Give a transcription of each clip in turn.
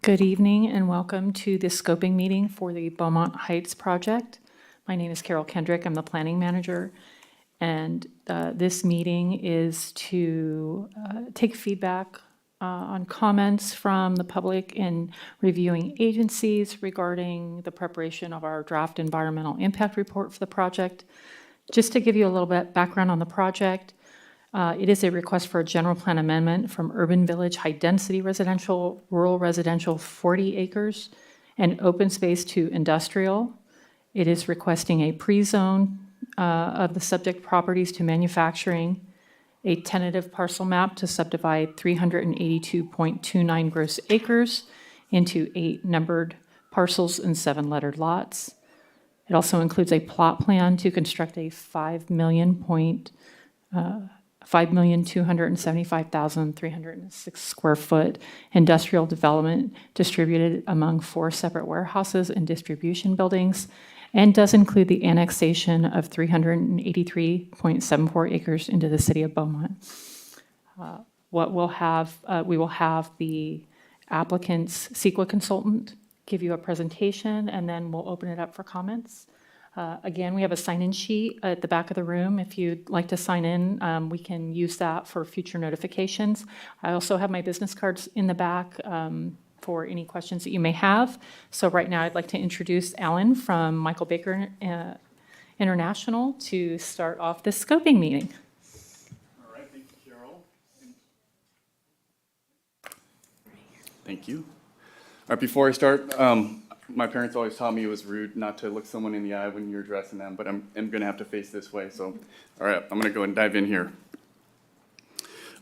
Good evening and welcome to the scoping meeting for the Beaumont Heights project. My name is Carol Kendrick. I'm the planning manager. And this meeting is to take feedback on comments from the public and reviewing agencies regarding the preparation of our draft environmental impact report for the project. Just to give you a little bit background on the project, it is a request for a general plan amendment from urban village high density residential, rural residential 40 acres, and open space to industrial. It is requesting a pre-zone of the subject properties to manufacturing, a tentative parcel map to subdivide 382.29 gross acres into 8 numbered parcels and 7 lettered lots. It also includes a plot plan to construct a 5,275,306 square foot industrial development distributed among 4 separate warehouses and distribution buildings, and does include the annexation of 383.74 acres into the city of Beaumont. We will have the applicant's CEQA consultant give you a presentation, and then we'll open it up for comments. Again, we have a sign-in sheet at the back of the room. If you'd like to sign in, we can use that for future notifications. I also have my business cards in the back for any questions that you may have. So right now I'd like to introduce Alan from Michael Baker International to start off this scoping meeting. All right, thank you, Carol. Thank you. All right, before I start, my parents always taught me it was rude not to look someone in the eye when you're addressing them, but I'm going to have to face this way. So, all right, I'm going to go and dive in here.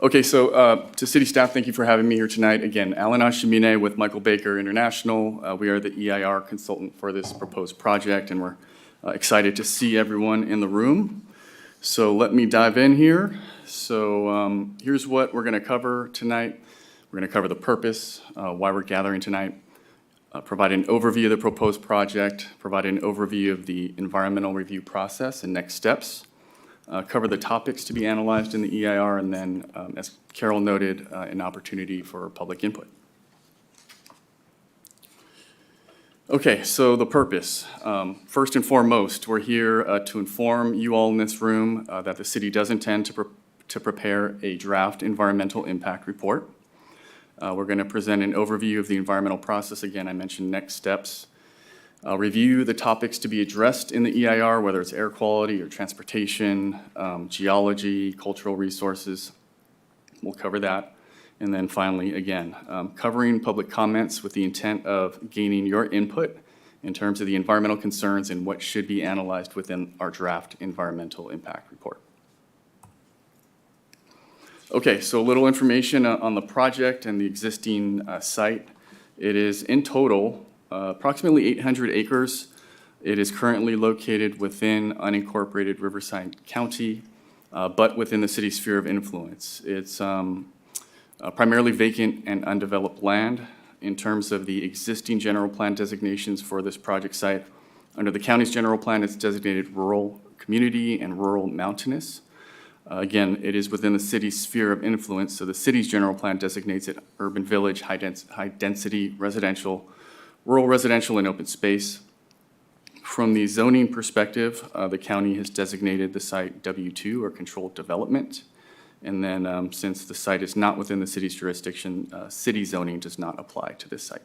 Okay, so to city staff, thank you for having me here tonight. Again, Alan Ashimine with Michael Baker International. We are the EIR consultant for this proposed project, and we're excited to see everyone in the room. So let me dive in here. So here's what we're going to cover tonight. We're going to cover the purpose, why we're gathering tonight, provide an overview of the proposed project, provide an overview of the environmental review process and next steps, cover the topics to be analyzed in the EIR, and then, as Carol noted, an opportunity for public input. Okay, so the purpose. First and foremost, we're here to inform you all in this room that the city does intend to prepare a draft environmental impact report. We're going to present an overview of the environmental process. Again, I mentioned next steps. Review the topics to be addressed in the EIR, whether it's air quality or transportation, geology, cultural resources. We'll cover that. And then finally, again, covering public comments with the intent of gaining your input in terms of the environmental concerns and what should be analyzed within our draft environmental impact report. Okay, so a little information on the project and the existing site. It is in total approximately 800 acres. It is currently located within unincorporated Riverside County, but within the city's sphere of influence. It's primarily vacant and undeveloped land. In terms of the existing general plan designations for this project site, under the county's general plan, it's designated rural community and rural mountainous. Again, it is within the city's sphere of influence, so the city's general plan designates it urban village, high-density residential, rural residential, and open space. From the zoning perspective, the county has designated the site W2, or controlled development. And then since the site is not within the city's jurisdiction, city zoning does not apply to this site.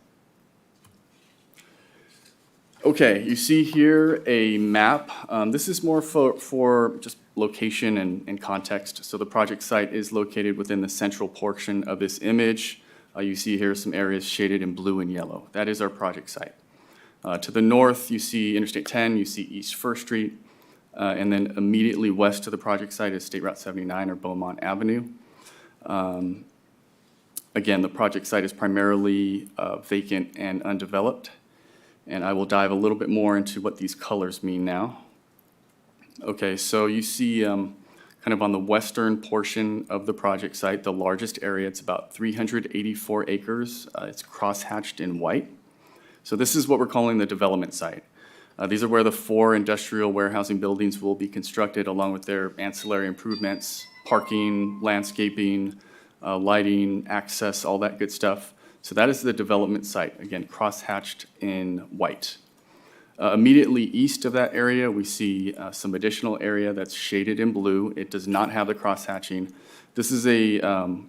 Okay, you see here a map. This is more for just location and context. So the project site is located within the central portion of this image. You see here some areas shaded in blue and yellow. That is our project site. To the north, you see Interstate 10, you see East 1st Street, and then immediately west of the project site is State Route 79 or Beaumont Avenue. Again, the project site is primarily vacant and undeveloped. And I will dive a little bit more into what these colors mean now. Okay, so you see kind of on the western portion of the project site, the largest area, it's about 384 acres. It's cross-hatched in white. So this is what we're calling the development site. These are where the 4 industrial warehousing buildings will be constructed along with their ancillary improvements, parking, landscaping, lighting, access, all that good stuff. So that is the development site, again, cross-hatched in white. Immediately east of that area, we see some additional area that's shaded in blue. It does not have the cross-hatching. This is an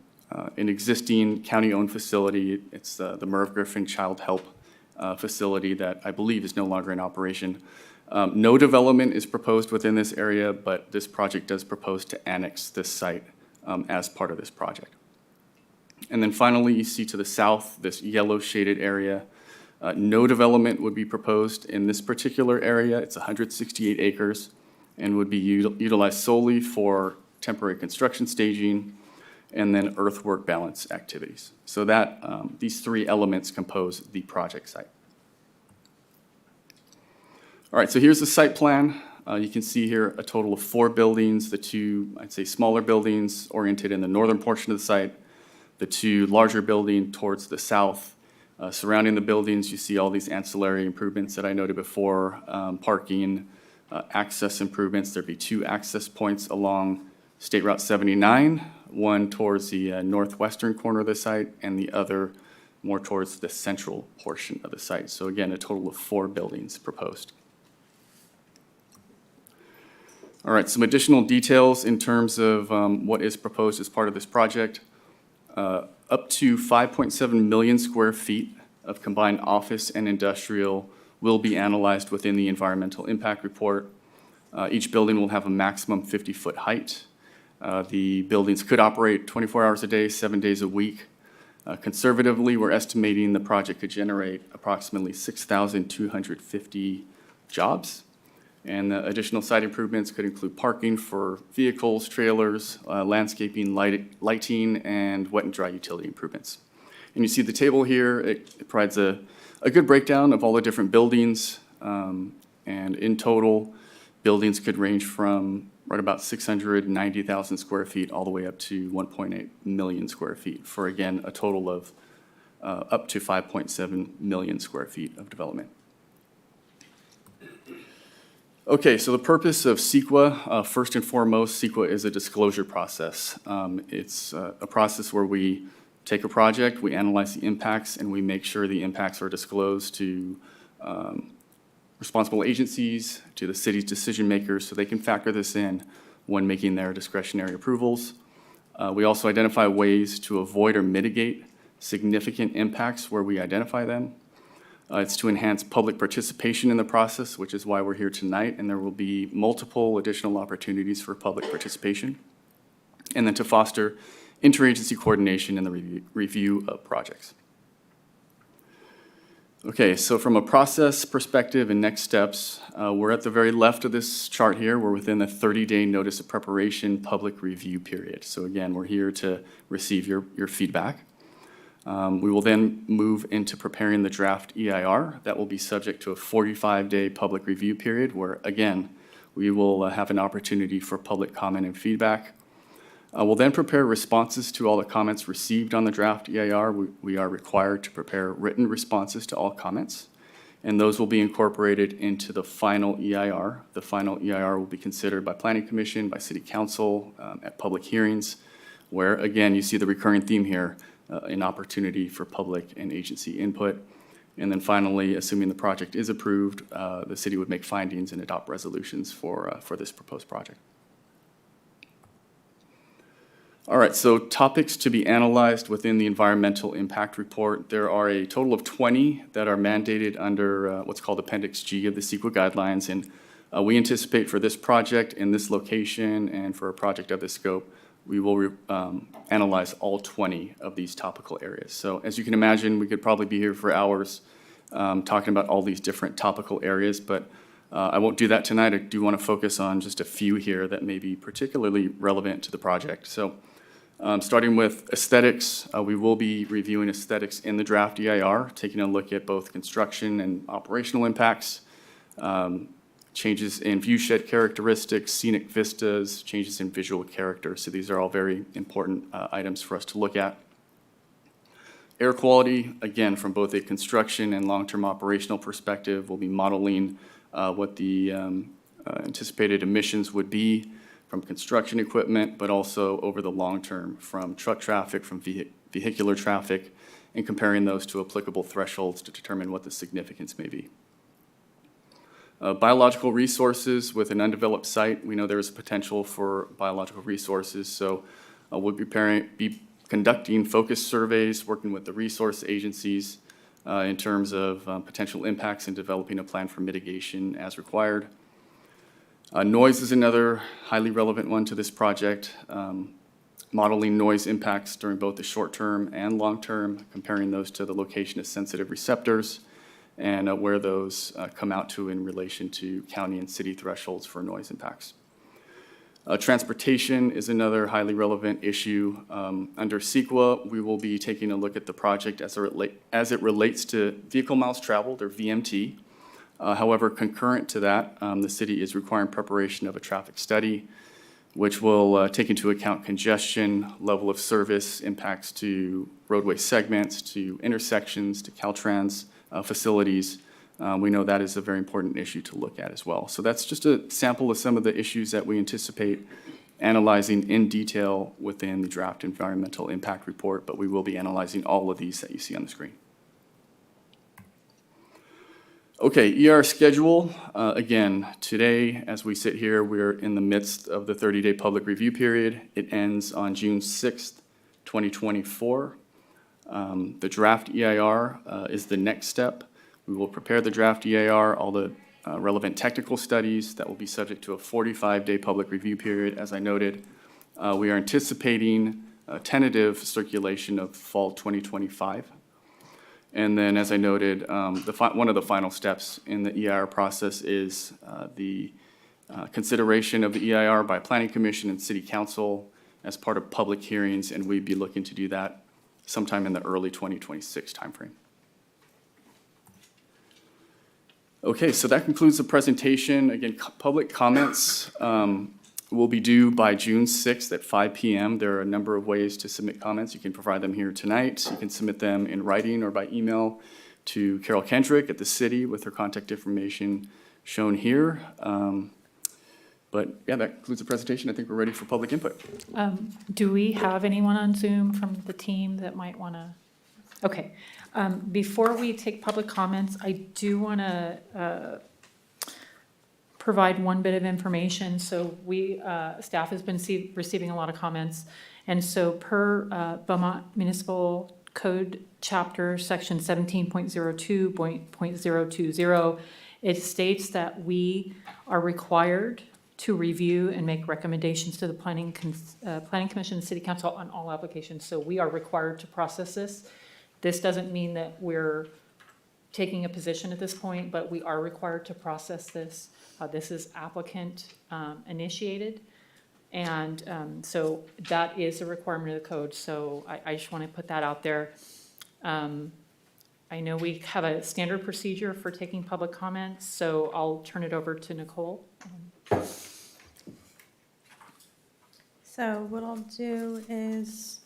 existing county-owned facility. It's the Merv Griffin Child Help facility that I believe is no longer in operation. No development is proposed within this area, but this project does propose to annex this site as part of this project. And then finally, you see to the south, this yellow shaded area. No development would be proposed in this particular area. It's 168 acres and would be utilized solely for temporary construction staging and then earthwork balance activities. So that these three elements compose the project site. All right, so here's the site plan. You can see here a total of 4 buildings, the 2, I'd say, smaller buildings oriented in the northern portion of the site, the 2 larger buildings towards the south. Surrounding the buildings, you see all these ancillary improvements that I noted before, parking, access improvements. There'd be 2 access points along State Route 79, one towards the northwestern corner of the site and the other more towards the central portion of the site. So again, a total of 4 buildings proposed. All right, some additional details in terms of what is proposed as part of this project. Up to 5.7 million square feet of combined office and industrial will be analyzed within the environmental impact report. Each building will have a maximum 50-foot height. The buildings could operate 24 hours a day, 7 days a week. Conservatively, we're estimating the project could generate approximately 6,250 jobs. And the additional site improvements could include parking for vehicles, trailers, landscaping, lighting, and wet and dry utility improvements. And you see the table here. It provides a good breakdown of all the different buildings. And in total, buildings could range from right about 690,000 square feet all the way up to 1.8 million square feet for, again, a total of up to 5.7 million square feet of development. Okay, so the purpose of CEQA, first and foremost, CEQA is a disclosure process. It's a process where we take a project, we analyze the impacts, and we make sure the impacts are disclosed to responsible agencies, to the city's decision makers, so they can factor this in when making their discretionary approvals. We also identify ways to avoid or mitigate significant impacts where we identify them. It's to enhance public participation in the process, which is why we're here tonight, and there will be multiple additional opportunities for public participation. And then to foster interagency coordination in the review of projects. Okay, so from a process perspective and next steps, we're at the very left of this chart here. We're within the 30-day notice of preparation public review period. So again, we're here to receive your feedback. We will then move into preparing the draft EIR. That will be subject to a 45-day public review period where, again, we will have an opportunity for public comment and feedback. We'll then prepare responses to all the comments received on the draft EIR. We are required to prepare written responses to all comments, and those will be incorporated into the final EIR. The final EIR will be considered by Planning Commission, by City Council, at public hearings, where, again, you see the recurring theme here, an opportunity for public and agency input. And then finally, assuming the project is approved, the city would make findings and adopt resolutions for this proposed project. All right, so topics to be analyzed within the environmental impact report. There are a total of 20 that are mandated under what's called Appendix G of the CEQA guidelines. And we anticipate for this project in this location and for a project of this scope, we will analyze all 20 of these topical areas. So as you can imagine, we could probably be here for hours talking about all these different topical areas, but I won't do that tonight. I do want to focus on just a few here that may be particularly relevant to the project. So starting with aesthetics, we will be reviewing aesthetics in the draft EIR, taking a look at both construction and operational impacts, changes in viewshed characteristics, scenic vistas, changes in visual character. So these are all very important items for us to look at. Air quality, again, from both a construction and long-term operational perspective, we'll be modeling what the anticipated emissions would be from construction equipment, but also over the long term from truck traffic, from vehicular traffic, and comparing those to applicable thresholds to determine what the significance may be. Biological resources with an undeveloped site, we know there is potential for biological resources, so we'll be conducting focus surveys, working with the resource agencies in terms of potential impacts and developing a plan for mitigation as required. Noise is another highly relevant one to this project. Modeling noise impacts during both the short-term and long-term, comparing those to the location of sensitive receptors, and where those come out to in relation to county and city thresholds for noise impacts. Transportation is another highly relevant issue. Under CEQA, we will be taking a look at the project as it relates to vehicle miles traveled, or VMT. However, concurrent to that, the city is requiring preparation of a traffic study, which will take into account congestion, level of service, impacts to roadway segments, to intersections, to Caltrans facilities. We know that is a very important issue to look at as well. So that's just a sample of some of the issues that we anticipate analyzing in detail within the draft environmental impact report, but we will be analyzing all of these that you see on the screen. Okay, ER schedule. Again, today, as we sit here, we're in the midst of the 30-day public review period. It ends on June 6th, 2024. The draft EIR is the next step. We will prepare the draft EIR, all the relevant technical studies that will be subject to a 45-day public review period. As I noted, we are anticipating a tentative circulation of fall 2025. And then, as I noted, one of the final steps in the EIR process is the consideration of the EIR by Planning Commission and City Council as part of public hearings, and we'd be looking to do that sometime in the early 2026 timeframe. Okay, so that concludes the presentation. Again, public comments will be due by June 6th at 5 p.m. There are a number of ways to submit comments. You can provide them here tonight. You can submit them in writing or by email to Carol Kendrick at the city with her contact information shown here. But yeah, that concludes the presentation. I think we're ready for public input. Do we have anyone on Zoom from the team that might want to? Okay. Before we take public comments, I do want to provide one bit of information. So staff has been receiving a lot of comments. And so per Beaumont Municipal Code Chapter Section 17.02.020, it states that we are required to review and make recommendations to the Planning Commission and City Council on all applications. So we are required to process this. This doesn't mean that we're taking a position at this point, but we are required to process this. This is applicant initiated. And so that is a requirement of the code. So I just want to put that out there. I know we have a standard procedure for taking public comments, so I'll turn it over to Nicole. So what I'll do is,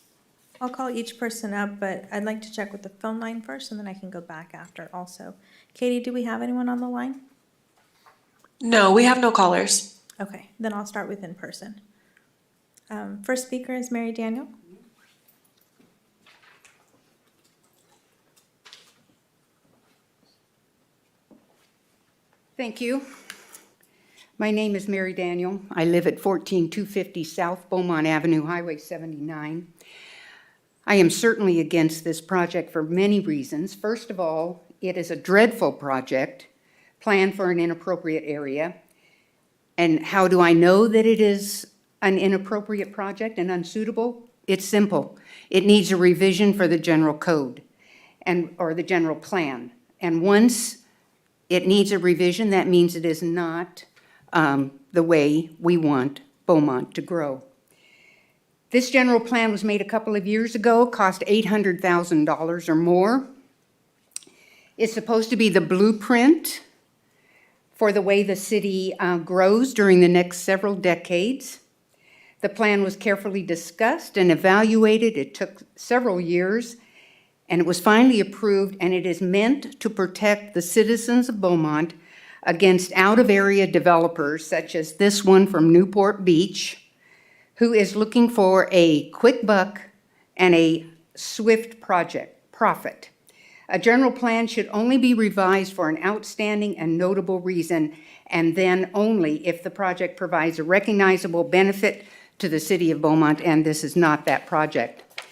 I'll call each person up, but I'd like to check with the phone line first, and then I can go back after also. Katie, do we have anyone on the line? No, we have no callers. Okay, then I'll start with in person. First speaker is Mary Daniel. Thank you. My name is Mary Daniel. I live at 14250 South Beaumont Avenue, Highway 79. I am certainly against this project for many reasons. First of all, it is a dreadful project planned for an inappropriate area. And how do I know that it is an inappropriate project and unsuitable? It's simple. It needs a revision for the general code or the general plan. And once it needs a revision, that means it is not the way we want Beaumont to grow. This general plan was made a couple of years ago, cost $800,000 or more. It's supposed to be the blueprint for the way the city grows during the next several decades. The plan was carefully discussed and evaluated. It took several years, and it was finally approved, and it is meant to protect the citizens of Beaumont against out-of-area developers such as this one from Newport Beach, who is looking for a quick buck and a swift project. profit. A general plan should only be revised for an outstanding and notable reason, and then only if the project provides a recognizable benefit to the city of Beaumont, and this is not that project.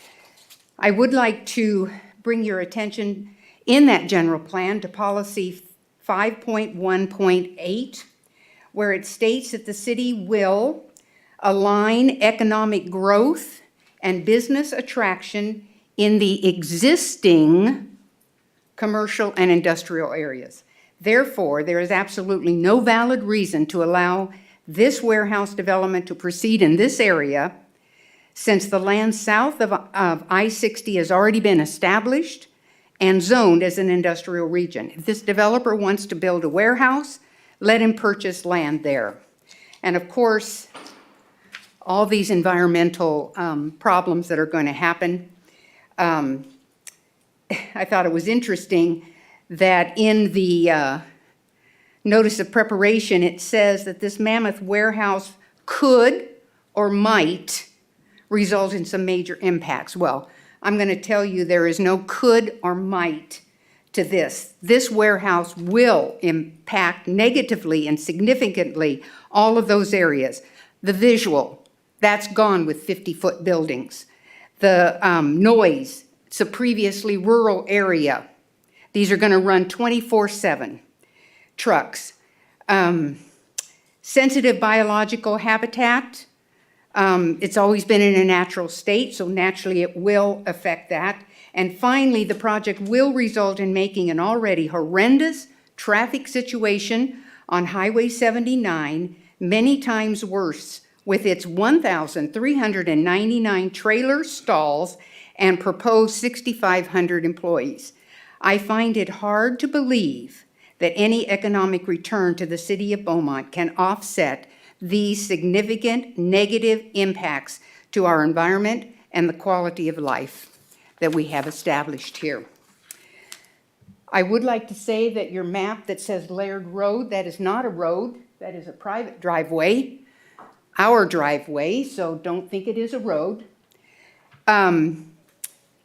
I would like to bring your attention in that general plan to policy 5.1.8, where it states that the city will align economic growth and business attraction in the existing commercial and industrial areas. Therefore, there is absolutely no valid reason to allow this warehouse development to proceed in this area, since the land south of I-60 has already been established and zoned as an industrial region. If this developer wants to build a warehouse, let him purchase land there. And of course, all these environmental problems that are going to happen. I thought it was interesting that in the notice of preparation, it says that this mammoth warehouse could or might result in some major impacts. Well, I'm going to tell you there is no could or might to this. This warehouse will impact negatively and significantly all of those areas. The visual, that's gone with 50-foot buildings. The noise, it's a previously rural area. These are going to run 24/7 trucks. Sensitive biological habitat, it's always been in a natural state, so naturally it will affect that. And finally, the project will result in making an already horrendous traffic situation on Highway 79 many times worse, with its 1,399 trailer stalls and proposed 6,500 employees. I find it hard to believe that any economic return to the city of Beaumont can offset these significant negative impacts to our environment and the quality of life that we have established here. I would like to say that your map that says Laird Road, that is not a road, that is a private driveway, our driveway, so don't think it is a road.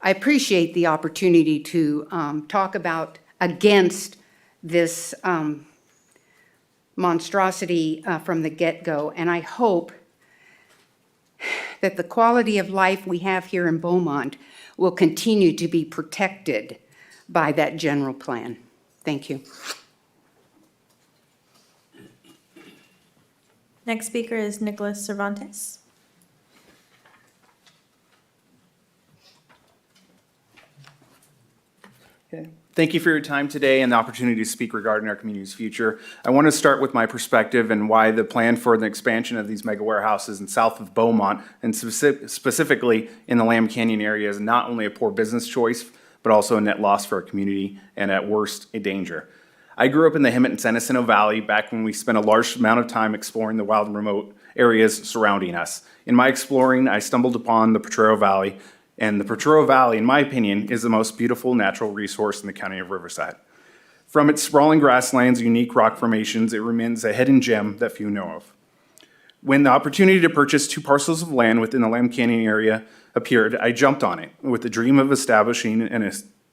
I appreciate the opportunity to talk about against this monstrosity from the get-go, and I hope that the quality of life we have here in Beaumont will continue to be protected by that general plan. Thank you. Next speaker is Nicholas Cervantes. Okay. Thank you for your time today and the opportunity to speak regarding our community's future. I want to start with my perspective and why the plan for the expansion of these mega warehouses in south of Beaumont, and specifically in the Lamb Canyon area, is not only a poor business choice, but also a net loss for our community and at worst, a danger. I grew up in the Hemet and San Jacinto Valley back when we spent a large amount of time exploring the wild and remote areas surrounding us. In my exploring, I stumbled upon the Potrero Valley, and the Potrero Valley, in my opinion, is the most beautiful natural resource in the county of Riverside. From its sprawling grasslands, unique rock formations, it remains a hidden gem that few know of. When the opportunity to purchase 2 parcels of land within the Lamb Canyon area appeared, I jumped on it with the dream of establishing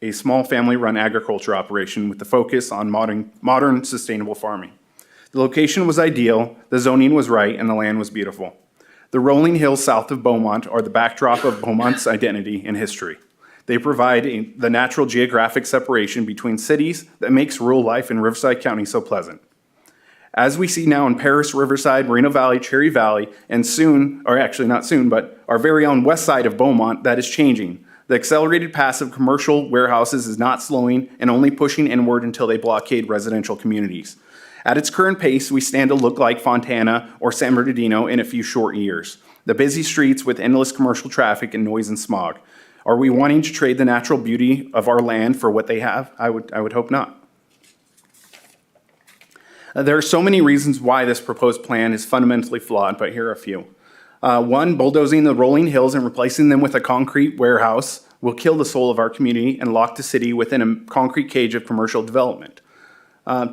a small family-run agriculture operation with the focus on modern sustainable farming. The location was ideal, the zoning was right, and the land was beautiful. The rolling hills south of Beaumont are the backdrop of Beaumont's identity and history. They provide the natural geographic separation between cities that makes rural life in Riverside County so pleasant. As we see now in Paris, Riverside, Moreno Valley, Cherry Valley, and soon, or actually not soon, but our very own west side of Beaumont, that is changing. The accelerated pace of commercial warehouses is not slowing and only pushing inward until they blockade residential communities. At its current pace, we stand to look like Fontana or San Bernardino in a few short years. The busy streets with endless commercial traffic and noise and smog. Are we wanting to trade the natural beauty of our land for what they have? I would hope not. There are so many reasons why this proposed plan is fundamentally flawed, but here are a few. One, bulldozing the rolling hills and replacing them with a concrete warehouse will kill the soul of our community and lock the city within a concrete cage of commercial development.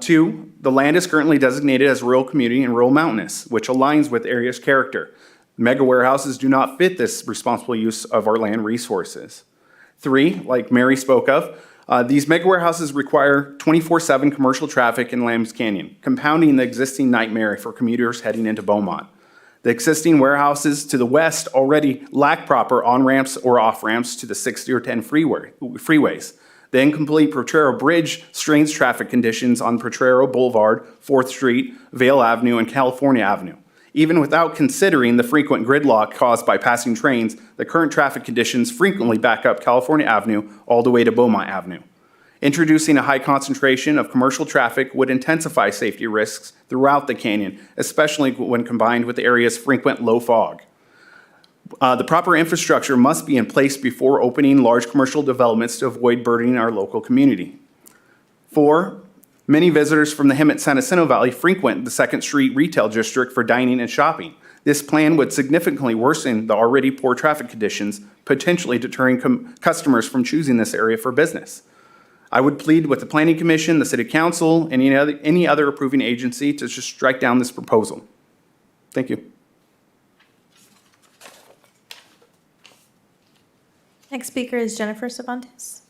2, the land is currently designated as rural community and rural mountainous, which aligns with area's character. Mega warehouses do not fit this responsible use of our land resources. 3, like Mary spoke of, these mega warehouses require 24/7 commercial traffic in Lambs Canyon, compounding the existing nightmare for commuters heading into Beaumont. The existing warehouses to the west already lack proper on-ramps or off-ramps to the 60 or 10 freeways. The incomplete Potrero Bridge strains traffic conditions on Potrero Boulevard, 4th Street, Vale Avenue, and California Avenue. Even without considering the frequent gridlock caused by passing trains, the current traffic conditions frequently back up California Avenue all the way to Beaumont Avenue. Introducing a high concentration of commercial traffic would intensify safety risks throughout the canyon, especially when combined with the area's frequent low fog. The proper infrastructure must be in place before opening large commercial developments to avoid burdening our local community. 4, many visitors from the Hemet-San Jacinto Valley frequent the 2nd Street retail district for dining and shopping. This plan would significantly worsen the already poor traffic conditions, potentially deterring customers from choosing this area for business. I would plead with the Planning Commission, the City Council, and any other approving agency to just strike down this proposal. Thank you. Next speaker is Jennifer Cervantes.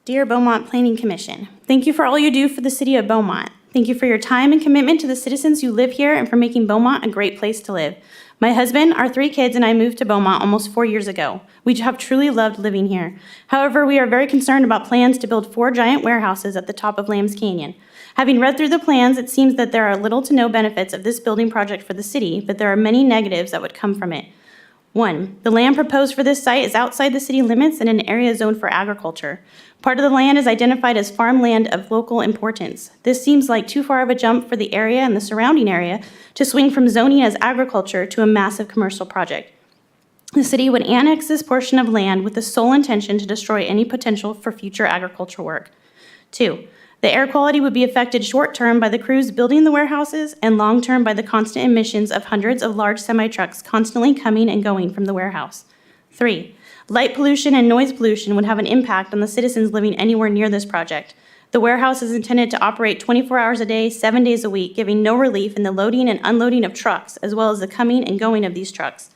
Dear Beaumont Planning Commission, thank you for all you do for the city of Beaumont. Thank you for your time and commitment to the citizens who live here and for making Beaumont a great place to live. My husband, our 3 kids, and I moved to Beaumont almost 4 years ago. We have truly loved living here. However, we are very concerned about plans to build 4 giant warehouses at the top of Lambs Canyon. Having read through the plans, it seems that there are little to no benefits of this building project for the city, but there are many negatives that would come from it. 1, the land proposed for this site is outside the city limits in an area zoned for agriculture. Part of the land is identified as farmland of local importance. This seems like too far of a jump for the area and the surrounding area to swing from zoning as agriculture to a massive commercial project. The city would annex this portion of land with the sole intention to destroy any potential for future agricultural work. 2, the air quality would be affected short-term by the crews building the warehouses and long-term by the constant emissions of hundreds of large semi-trucks constantly coming and going from the warehouse. 3, light pollution and noise pollution would have an impact on the citizens living anywhere near this project. The warehouse is intended to operate 24 hours a day, 7 days a week, giving no relief in the loading and unloading of trucks, as well as the coming and going of these trucks.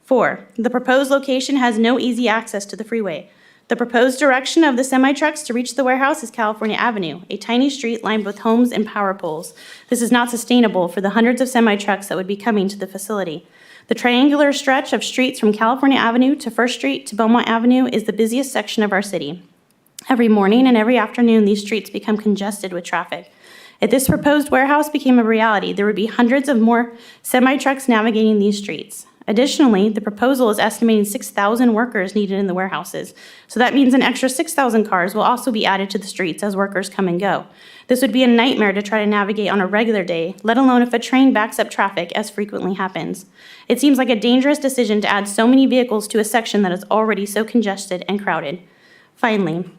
4, the proposed location has no easy access to the freeway. The proposed direction of the semi-trucks to reach the warehouse is California Avenue, a tiny street lined with homes and power poles. This is not sustainable for the hundreds of semi-trucks that would be coming to the facility. The triangular stretch of streets from California Avenue to 1st Street to Beaumont Avenue is the busiest section of our city. Every morning and every afternoon, these streets become congested with traffic. If this proposed warehouse became a reality, there would be hundreds of more semi-trucks navigating these streets. Additionally, the proposal is estimating 6,000 workers needed in the warehouses. So that means an extra 6,000 cars will also be added to the streets as workers come and go. This would be a nightmare to try to navigate on a regular day, let alone if a train backs up traffic, as frequently happens. It seems like a dangerous decision to add so many vehicles to a section that is already so congested and crowded. Finally,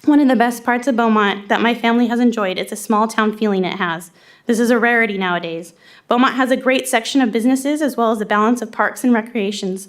one of the best parts of Beaumont that my family has enjoyed is the small town feeling it has. This is a rarity nowadays. Beaumont has a great section of businesses as well as a balance of parks and recreations.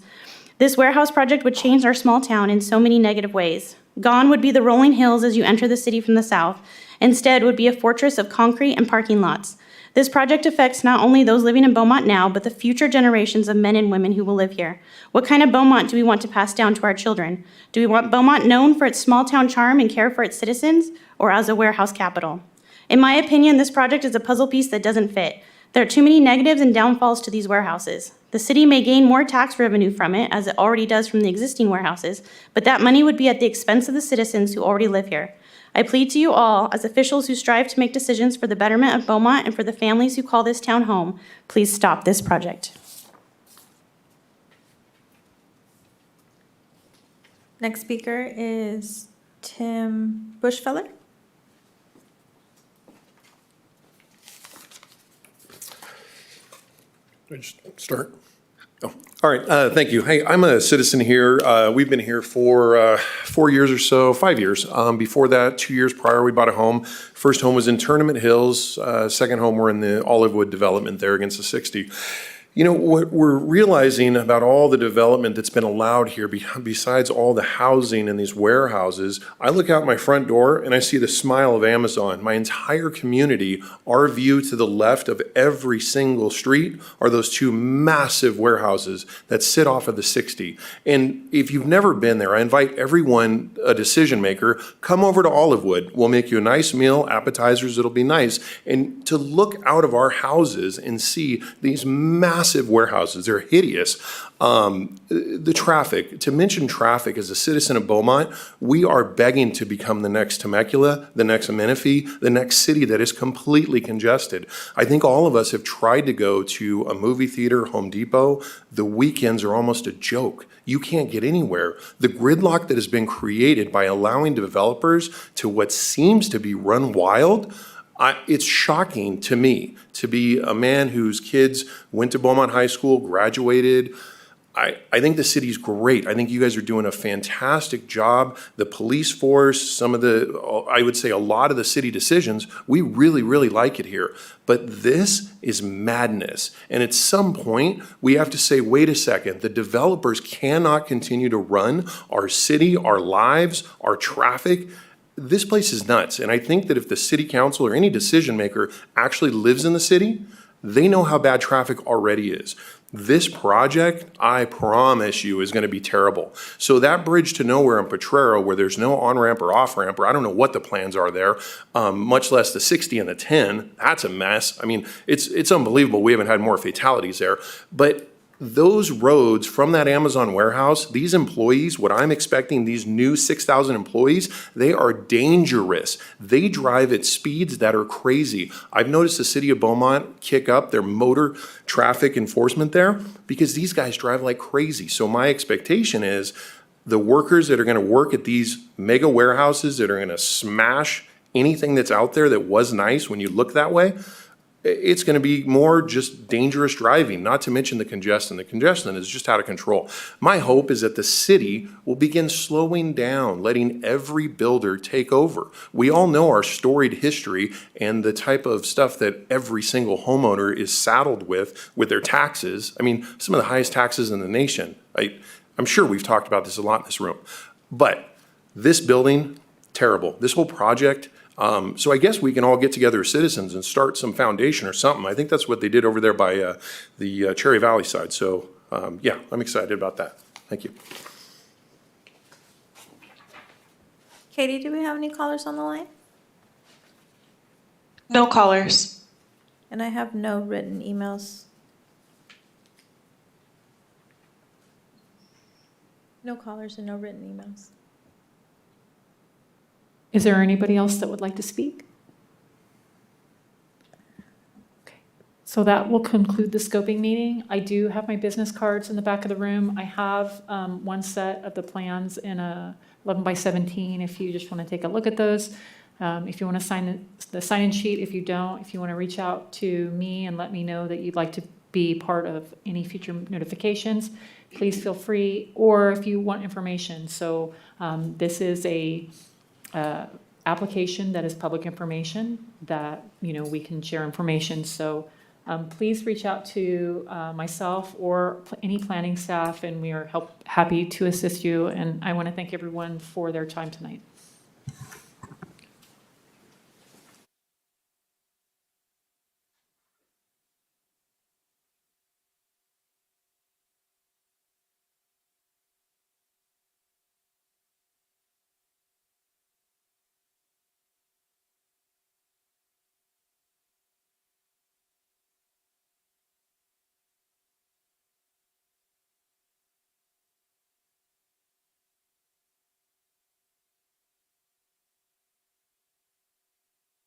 This warehouse project would change our small town in so many negative ways. Gone would be the rolling hills as you enter the city from the south. Instead would be a fortress of concrete and parking lots. This project affects not only those living in Beaumont now, but the future generations of men and women who will live here. What kind of Beaumont do we want to pass down to our children? Do we want Beaumont known for its small town charm and care for its citizens, or as a warehouse capital? In my opinion, this project is a puzzle piece that doesn't fit. There are too many negatives and downfalls to these warehouses. The city may gain more tax revenue from it, as it already does from the existing warehouses, but that money would be at the expense of the citizens who already live here. I plead to you all, as officials who strive to make decisions for the betterment of Beaumont and for the families who call this town home, please stop this project. Next speaker is Tim Bushfeller. I just start? Oh, all right. Thank you. Hey, I'm a citizen here. We've been here for 4 years or so, 5 years. Before that, 2 years prior, we bought a home. First home was in Tournament Hills. Second home, we're in the Olivewood development there against the 60. You know, what we're realizing about all the development that's been allowed here, besides all the housing and these warehouses, I look out my front door and I see the smile of Amazon. My entire community, our view to the left of every single street are those two massive warehouses that sit off of the 60. And if you've never been there, I invite everyone, a decision maker, come over to Olivewood. We'll make you a nice meal, appetizers, it'll be nice. And to look out of our houses and see these massive warehouses, they're hideous. The traffic, to mention traffic, as a citizen of Beaumont, we are begging to become the next Temecula, the next Menifee, the next city that is completely congested. I think all of us have tried to go to a movie theater, Home Depot. The weekends are almost a joke. You can't get anywhere. The gridlock that has been created by allowing developers to what seems to be run wild, it's shocking to me to be a man whose kids went to Beaumont High School, graduated. I think the city's great. I think you guys are doing a fantastic job. The police force, some of the, I would say a lot of the city decisions, we really, really like it here. But this is madness. And at some point, we have to say, wait a second, the developers cannot continue to run our city, our lives, our traffic. This place is nuts. And I think that if the city council or any decision maker actually lives in the city, they know how bad traffic already is. This project, I promise you, is going to be terrible. So that bridge to nowhere in Potrero, where there's no on-ramp or off-ramp, or I don't know what the plans are there, much less the 60 and the 10, that's a mess. I mean, it's unbelievable. We haven't had more fatalities there. But those roads from that Amazon warehouse, these employees, what I'm expecting, these new 6,000 employees, they are dangerous. They drive at speeds that are crazy. I've noticed the city of Beaumont kick up their motor traffic enforcement there because these guys drive like crazy. So my expectation is the workers that are going to work at these mega warehouses that are going to smash anything that's out there that was nice when you look that way, it's going to be more just dangerous driving, not to mention the congestion. The congestion is just out of control. My hope is that the city will begin slowing down, letting every builder take over. We all know our storied history and the type of stuff that every single homeowner is saddled with their taxes. I mean, some of the highest taxes in the nation. I'm sure we've talked about this a lot in this room. But this building, terrible. This whole project, so I guess we can all get together as citizens and start some foundation or something. I think that's what they did over there by the Cherry Valley side. So yeah, I'm excited about that. Thank you. Katie, do we have any callers on the line? No callers. And I have no written emails. No callers and no written emails. Is there anybody else that would like to speak? Okay, so that will conclude the scoping meeting. I do have my business cards in the back of the room. I have one set of the plans in a 11 by 17 if you just want to take a look at those. If you want to sign the sign-in sheet, if you don't, if you want to reach out to me and let me know that you'd like to be part of any future notifications, please feel free, or if you want information. So this is a application that is public information that, you know, we can share information. So please reach out to myself or any planning staff, and we are happy to assist you. And I want to thank everyone for their time tonight.